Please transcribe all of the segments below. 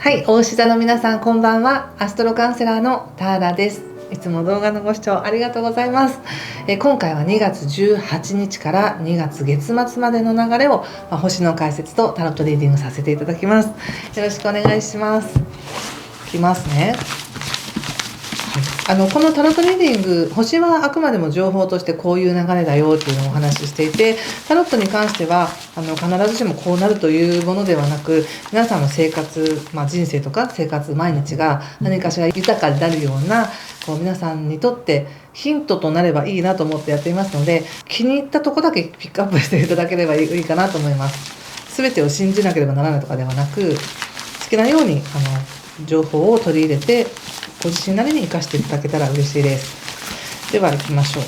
はい、大志座の皆さんこんばんは。アストロカウンセラーのターラです。いつも動画のご視聴ありがとうございます。今回は2月18日から2月月末までの流れを、星の解説とタロットリーディングさせていただきます。よろしくお願いします。いきますね。このタロットリーディング、星はあくまでも情報としてこういう流れだよっていうのをお話ししていて、タロットに関しては必ずしもこうなるというものではなく、皆さんの生活、人生とか生活毎日が何かしら豊かになるような皆さんにとってヒントとなればいいなと思ってやっていますので、気に入ったとこだけピックアップしていただければいいかなと思います。全てを信じなければならないとかではなく、好きなように情報を取り入れてご自身なりに生かしていただけたら嬉しいです。では行きましょう。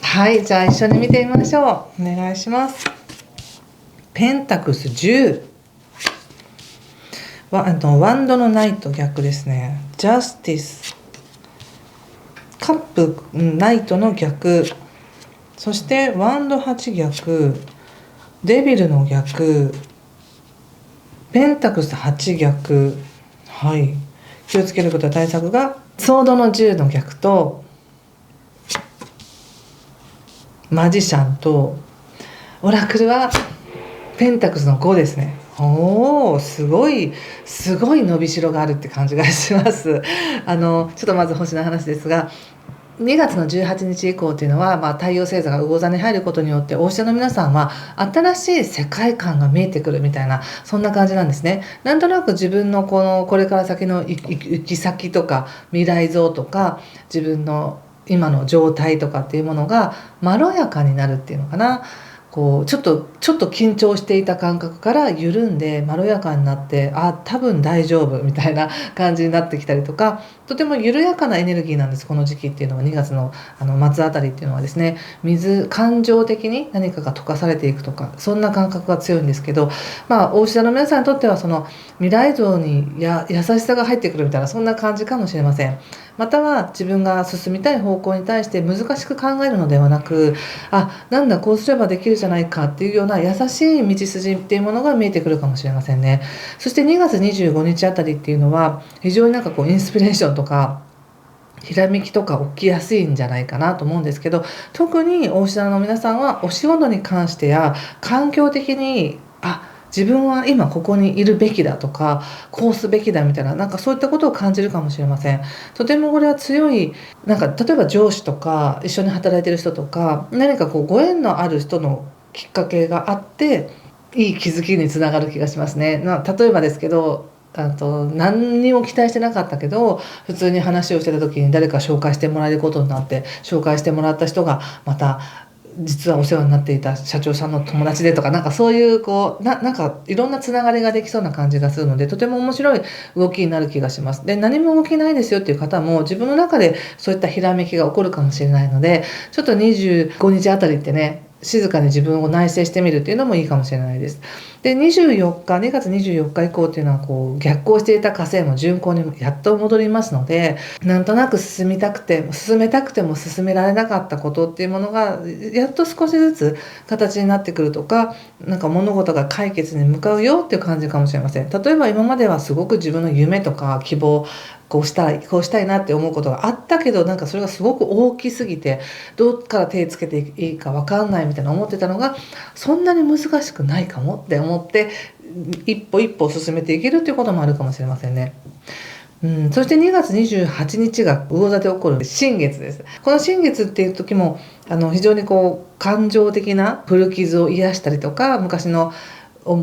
はい、じゃあ一緒に見てみましょう。お願いします。ペンタクス10、ワンドのナイト逆ですね。ジャスティス、カップナイトの逆、そしてワンド8逆、デビルの逆、ペンタクス8逆、はい、気をつけることは対策がソードの10の逆とマジシャンと、オラクルはペンタクスの5ですね。おー、すごい伸びしろがあるって感じがします。ちょっとまず星の話ですが、2月の18日以降というのは、太陽星座が魚座に入ることによって、大志座の皆さんは新しい世界観が見えてくるみたいな、そんな感じなんですね。なんとなく自分のこれから先の行き先とか未来像とか、自分の今の状態とかっていうものがまろやかになるっていうのかな。ちょっと緊張していた感覚から緩んでまろやかになって、多分大丈夫みたいな感じになってきたりとか、とても緩やかなエネルギーなんです。この時期っていうのは、2月の末あたりっていうのはですね、感情的に何かが溶かされていくとか、そんな感覚が強いんですけど、大志座の皆さんにとってはその未来像に優しさが入ってくるみたいな、そんな感じかもしれません。または自分が進みたい方向に対して難しく考えるのではなく、なんだこうすればできるじゃないかっていうような優しい道筋っていうものが見えてくるかもしれませんね。そして2月25日あたりっていうのは、非常にインスピレーションとかひらめきとか起きやすいんじゃないかなと思うんですけど、特に大志座の皆さんはお仕事に関してや環境的に自分は今ここにいるべきだとか、こうすべきだみたいな、そういったことを感じるかもしれません。とてもこれは強い、例えば上司とか一緒に働いてる人とか、何かご縁のある人のきっかけがあっていい気づきにつながる気がしますね。例えばですけど、何にも期待してなかったけど、普通に話をしてた時に誰か紹介してもらえることになって、紹介してもらった人がまた実はお世話になっていた社長さんの友達でとか、そういういろんなつながりができそうな感じがするので、とても面白い動きになる気がします。で、何も動きないですよっていう方も自分の中でそういったひらめきが起こるかもしれないので、ちょっと25日あたりってね、静かに自分を内省してみるっていうのもいいかもしれないです。で、2月24日以降っていうのは逆行していた火星も巡行にやっと戻りますので、なんとなく進めたくても進められなかったことっていうものがやっと少しずつ形になってくるとか、物事が解決に向かうよっていう感じかもしれません。例えば今まではすごく自分の夢とか希望、こうしたいなって思うことがあったけど、それがすごく大きすぎてどっから手つけていいか分かんないみたいな思ってたのが、そんなに難しくないかもって思って一歩一歩進めていけるっていうこともあるかもしれませんね。そして2月28日が魚座で起こる新月です。この新月っていう時も非常に感情的な古傷を癒したりとか、昔の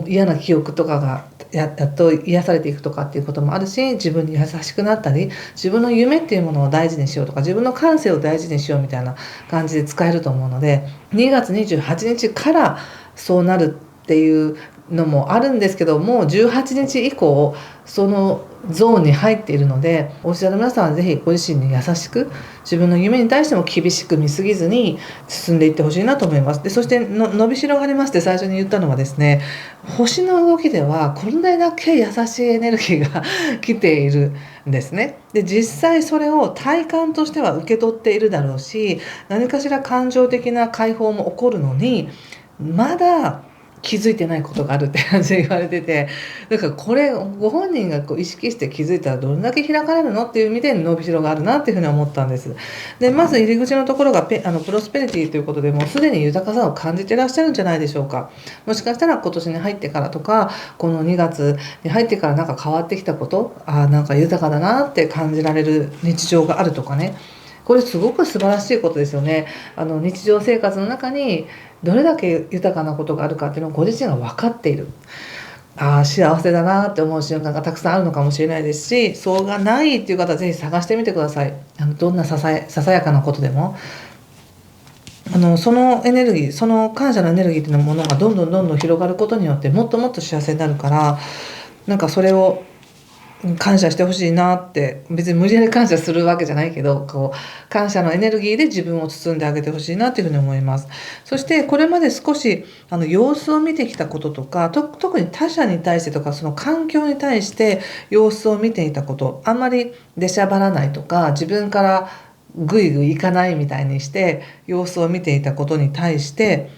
嫌な記憶とかがやっと癒されていくとかっていうこともあるし、自分に優しくなったり、自分の夢っていうものを大事にしようとか、自分の感性を大事にしようみたいな感じで使えると思うので、2月28日からそうなるっていうのもあるんですけども、18日以降そのゾーンに入っているので、お医者の皆さんはぜひご自身に優しく、自分の夢に対しても厳しく見すぎずに進んでいってほしいなと思います。でそして伸びしろがありますって最初に言ったのはですね、星の動きではこれだけ優しいエネルギーが来ているんですね。で実際それを体感としては受け取っているだろうし、何かしら感情的な解放も起こるのに、まだ気づいてないことがあるって感じで言われてて、だからこれご本人が意識して気づいたらどれだけ開かれるのっていう意味で伸びしろがあるなっていうふうに思ったんです。でまず入り口のところがプロスペリティということで、もうすでに豊かさを感じてらっしゃるんじゃないでしょうか。もしかしたら今年に入ってからとか、この2月に入ってからなんか変わってきたこと、なんか豊かだなって感じられる日常があるとかね、これすごく素晴らしいことですよね。日常生活の中にどれだけ豊かなことがあるかっていうのをご自身が分かっている。幸せだなって思う瞬間がたくさんあるのかもしれないですし、そうがないっていう方はぜひ探してみてください。どんなささやかなことでもそのエネルギー、その感謝のエネルギーっていうものがどんどん広がることによって、もっともっと幸せになるから、なんかそれを感謝してほしいなって、別に無理やり感謝するわけじゃないけど、感謝のエネルギーで自分を包んであげてほしいなというふうに思います。そしてこれまで少し様子を見てきたこととか、特に他者に対してとか、その環境に対して様子を見ていたこと、あんまり出しゃばらないとか、自分からぐいぐいいかないみたいにして様子を見ていたことに対して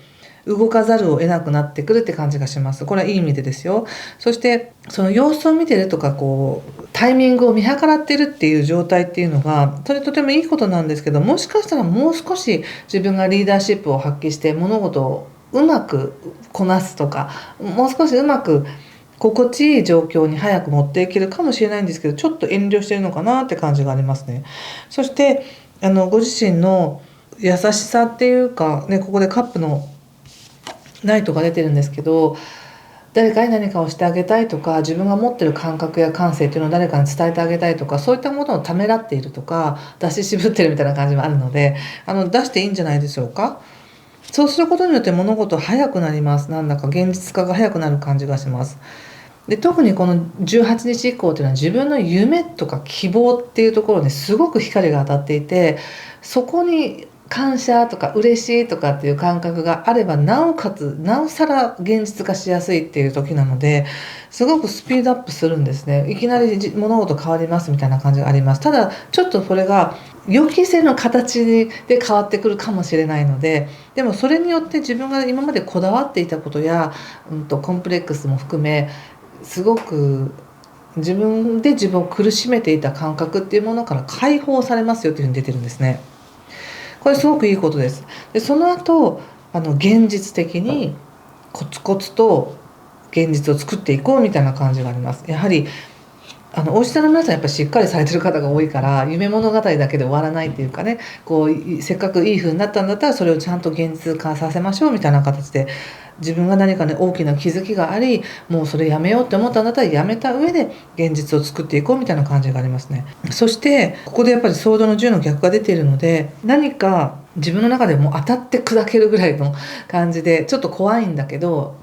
動かざるを得なくなってくるって感じがします。これはいい意味でですよ。そしてその様子を見てるとか、タイミングを見計らってるっていう状態っていうのが、それとてもいいことなんですけど、もしかしたらもう少し自分がリーダーシップを発揮して物事をうまくこなすとか、もう少しうまく心地いい状況に早く持っていけるかもしれないんですけど、ちょっと遠慮してるのかなって感じがありますね。そしてご自身の優しさっていうかね、ここでカップのナイトが出てるんですけど、誰かに何かをしてあげたいとか、自分が持ってる感覚や感性っていうのを誰かに伝えてあげたいとか、そういったものをためらっているとか、出し渋ってるみたいな感じもあるので、出していいんじゃないでしょうか。そうすることによって物事早くなります。なんだか現実化が早くなる感じがします。で特にこの18日以降っていうのは、自分の夢とか希望っていうところにすごく光が当たっていて、そこに感謝とか嬉しいとかっていう感覚があれば、なおかつなおさら現実化しやすいっていう時なので、すごくスピードアップするんですね。いきなり物事変わりますみたいな感じがあります。ただちょっとそれが予期せぬ形で変わってくるかもしれないので、でもそれによって自分が今までこだわっていたことや、コンプレックスも含め、すごく自分で自分を苦しめていた感覚っていうものから解放されますよっていうふうに出てるんですね。これすごくいいことです。でその後現実的にコツコツと現実を作っていこうみたいな感じがあります。やはりお医者の皆さんやっぱりしっかりされてる方が多いから、夢物語だけで終わらないっていうかね、せっかくいい風になったんだったらそれをちゃんと現実化させましょうみたいな形で、自分が何かね大きな気づきがあり、もうそれやめようって思ったんだったらやめた上で現実を作っていこうみたいな感じがありますね。そしてここでやっぱりソードの10の逆が出ているので、何か自分の中でも当たって砕けるぐらいの感じで、ちょっと怖いんだけど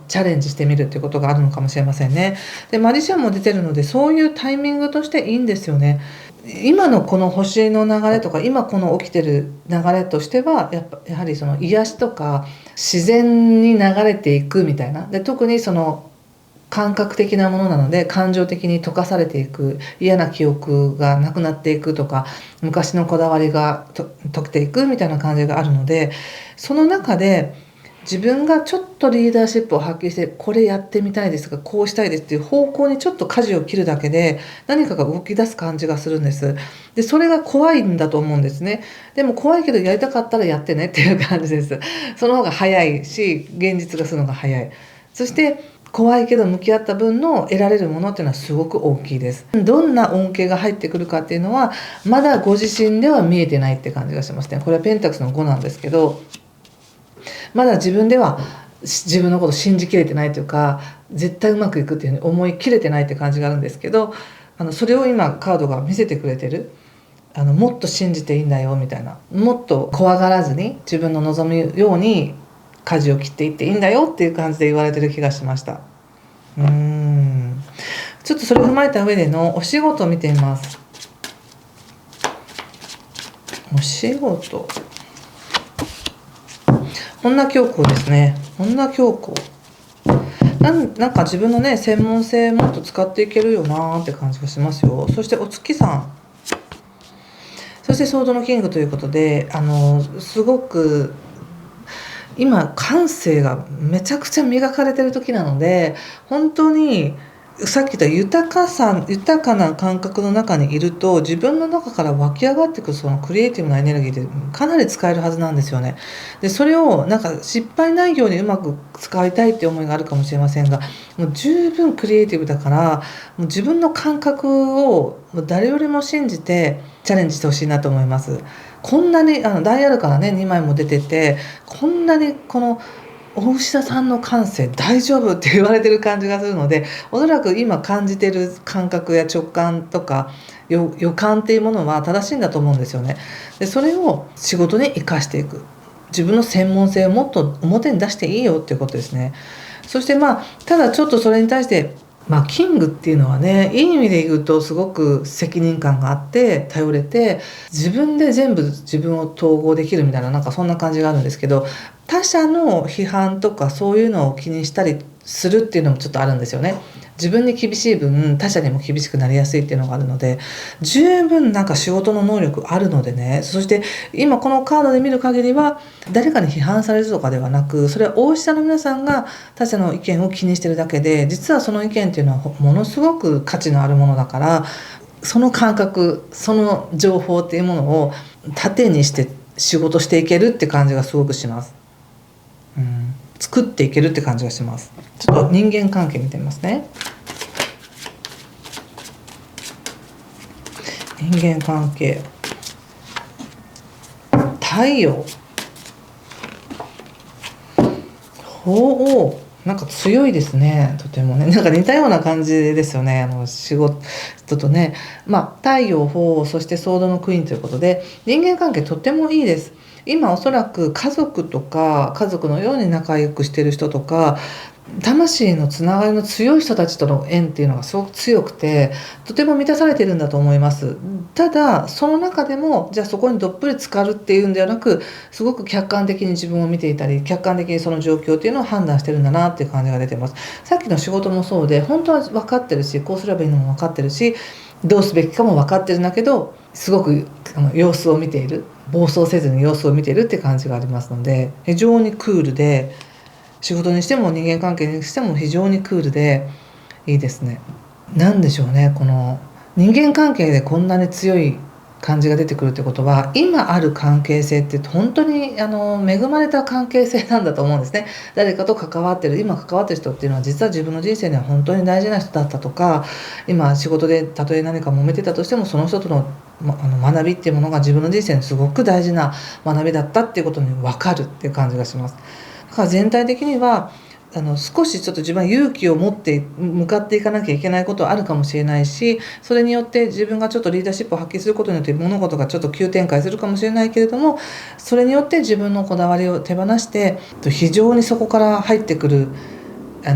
チャレンジしてみるっていうことがあるのかもしれませんね。でマジシャンも出てるので、そういうタイミングとしていいんですよね。今のこの星の流れとか、今この起きてる流れとしては、やはりその癒しとか自然に流れていくみたいな。で特にその感覚的なものなので、感情的に溶かされていく、嫌な記憶がなくなっていくとか、昔のこだわりが解けていくみたいな感じがあるので、その中で自分がちょっとリーダーシップを発揮して、これやってみたいですとか、こうしたいですっていう方向にちょっと舵を切るだけで何かが動き出す感じがするんです。でそれが怖いんだと思うんですね。でも怖いけどやりたかったらやってねっていう感じです。その方が早いし、現実がするのが早い。そして怖いけど向き合った分の得られるものっていうのはすごく大きいです。どんな恩恵が入ってくるかっていうのはまだご自身では見えてないって感じがしますね。これはペンタクスの5なんですけど、まだ自分では自分のことを信じきれてないというか、絶対うまくいくっていうふうに思い切れてないって感じがあるんですけど、それを今カードが見せてくれてる。もっと信じていいんだよみたいな、もっと怖がらずに自分の望むように舵を切っていっていいんだよっていう感じで言われてる気がしました。ちょっとそれを踏まえた上でのお仕事を見てみます。お仕事、女教皇ですね。女教皇、なんか自分のね専門性もっと使っていけるよなーって感じがしますよ。そしてお月さん、そしてソードのキングということで、すごく今感性がめちゃくちゃ磨かれてる時なので、本当にさっき言った豊かな感覚の中にいると、自分の中から湧き上がってくるそのクリエイティブなエネルギーでかなり使えるはずなんですよね。でそれをなんか失敗ないようにうまく使いたいって思いがあるかもしれませんが、もう十分クリエイティブだから、もう自分の感覚をもう誰よりも信じてチャレンジしてほしいなと思います。こんなにダイヤルからね2枚も出てて、こんなにこの大牛田さんの感性大丈夫って言われてる感じがするので、おそらく今感じてる感覚や直感とか予感っていうものは正しいんだと思うんですよね。でそれを仕事に生かしていく、自分の専門性をもっと表に出していいよっていうことですね。そしてただちょっとそれに対してキングっていうのはね、いい意味で言うとすごく責任感があって頼れて、自分で全部自分を統合できるみたいな、なんかそんな感じがあるんですけど、他者の批判とかそういうのを気にしたりするっていうのもちょっとあるんですよね。自分に厳しい分他者にも厳しくなりやすいっていうのがあるので、十分なんか仕事の能力あるのでね。そして今このカードで見る限りは誰かに批判されるとかではなく、それは大下の皆さんが他者の意見を気にしてるだけで、実はその意見っていうのはものすごく価値のあるものだから、その感覚、その情報っていうものを盾にして仕事していけるって感じがすごくします。作っていけるって感じがします。ちょっと人間関係見てみますね。人間関係、太陽、ほう、なんか強いですね。とてもね、なんか似たような感じですよね。仕事とね、太陽、鳳凰、そしてソードのクイーンということで、人間関係とてもいいです。今おそらく家族とか家族のように仲良くしてる人とか、魂のつながりの強い人たちとの縁っていうのがすごく強くて、とても満たされているんだと思います。ただその中でもじゃあそこにどっぷり浸かるっていうんではなく、すごく客観的に自分を見ていたり、客観的にその状況っていうのを判断してるんだなっていう感じが出てます。さっきの仕事もそうで、本当は分かってるし、こうすればいいのも分かってるし、どうすべきかも分かってるんだけど、すごく様子を見ている、暴走せずに様子を見ているって感じがありますので、非常にクールで、仕事にしても人間関係にしても非常にクールでいいですね。なんでしょうね、この人間関係でこんなに強い感じが出てくるってことは、今ある関係性って本当に恵まれた関係性なんだと思うんですね。誰かと関わってる、今関わってる人っていうのは実は自分の人生には本当に大事な人だったとか、今仕事でたとえ何か揉めてたとしても、その人との学びっていうものが自分の人生にすごく大事な学びだったっていうことに分かるっていう感じがします。だから全体的には少しちょっと自分は勇気を持って向かっていかなきゃいけないことはあるかもしれないし、それによって自分がちょっとリーダーシップを発揮することによって物事がちょっと急展開するかもしれないけれども、それによって自分のこだわりを手放して非常にそこから入ってくる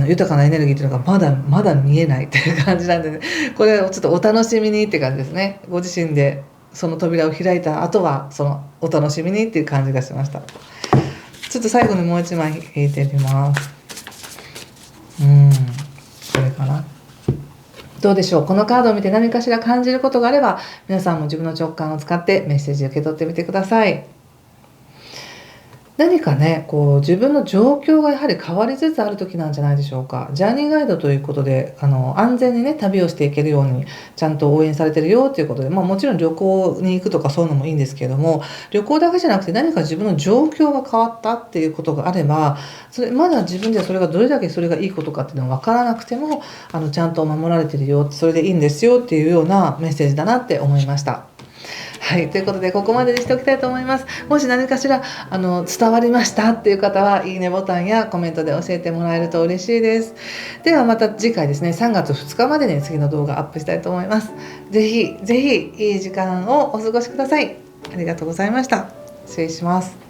豊かなエネルギーというのがまだ見えないっていう感じなんで、ね、これをちょっとお楽しみにって感じですね。ご自身でその扉を開いた後はそのお楽しみにっていう感じがしました。ちょっと最後にもう一枚引いてみます。これかな。どうでしょう。このカードを見て何かしら感じることがあれば、皆さんも自分の直感を使ってメッセージを受け取ってみてください。何かね、自分の状況がやはり変わりつつある時なんじゃないでしょうか。ジャーニーガイドということで安全にね旅をしていけるようにちゃんと応援されてるよということで、もちろん旅行に行くとかそういうのもいいんですけれども、旅行だけじゃなくて何か自分の状況が変わったっていうことがあれば、まだ自分ではそれがどれだけそれがいいことかっていうのが分からなくてもちゃんと守られてるよ、それでいいんですよっていうようなメッセージだなって思いました。はい、ということでここまでにしておきたいと思います。もし何かしら伝わりましたっていう方は、いいねボタンやコメントで教えてもらえると嬉しいです。ではまた次回ですね、3月2日までに次の動画アップしたいと思います。ぜひぜひいい時間をお過ごしください。ありがとうございました。失礼します。